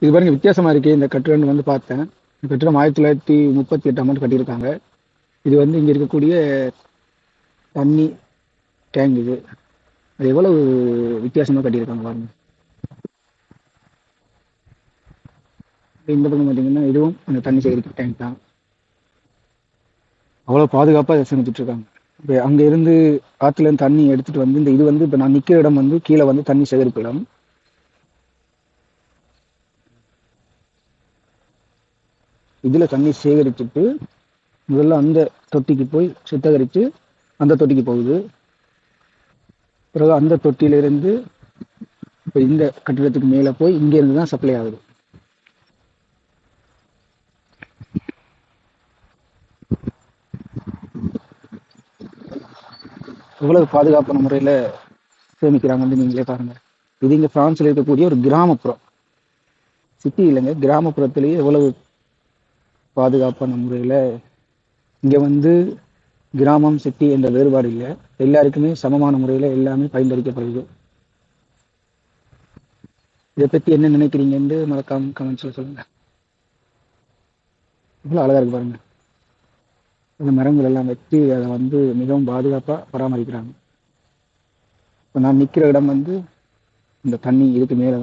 இது பாருங்க வித்தியாசமா இருக்கு. இந்த கட்டிடம் வந்து பார்த்தேன். இந்த கட்டிடம் 1938 ஆண்டு கட்டியிருக்காங்க. இது வந்து இங்க இருக்கக்கூடிய தண்ணி டேங்க் இது. அது எவ்வளவு வித்தியாசமா கட்டியிருக்காங்க பாருங்க. இந்த பக்கம் பார்த்தீங்கன்னா இதுவும் அந்த தண்ணி சேகரிக்கும் டேங்க் தான். அவ்வளவு பாதுகாப்பா இதை செஞ்சுட்டு இருக்காங்க. இப்போ அங்க இருந்து ஆத்துல இருந்து தண்ணி எடுத்துட்டு வந்து இந்த இது வந்து இப்போ நான் நிக்கிற இடம் வந்து கீழே வந்து தண்ணி சேகரிப்பு இடம். இதுல தண்ணி சேகரிச்சுட்டு முதல்ல அந்த தொட்டிக்கு போய் சுத்திகரித்து அந்த தொட்டிக்கு போகுது. பிறகு அந்த தொட்டியிலிருந்து இப்போ இந்த கட்டிடத்துக்கு மேலே போய் இங்க இருந்து தான் சப்ளை ஆகுது. எவ்வளவு பாதுகாப்பான முறையில சேமிக்கிறாங்கன்னு நீங்களே பாருங்க. இது இங்க பிரான்ஸ்ல இருக்கக்கூடிய ஒரு கிராமப்புறம், சிட்டி இல்லைங்க, கிராமப்புறத்திலேயே எவ்வளவு பாதுகாப்பான முறையில இங்க வந்து கிராமம் சிட்டி என்ற வேறுபாடு இல்லை, எல்லாருக்குமே சமமான முறையில எல்லாமே பயன்படுத்தப்படுது. இதை பத்தி என்ன நினைக்கிறீங்கன்னு மறக்காம கமெண்ட்ஸ்ல சொல்லுங்க. இவ்வளவு அழகா இருக்கு பாருங்க. அந்த மரங்கள் எல்லாம் வச்சு அதை வந்து மிகவும் பாதுகாப்பா பராமரிக்கிறாங்க. இப்போ நான் நிக்கிற இடம் வந்து இந்த தண்ணி இதுக்கு மேல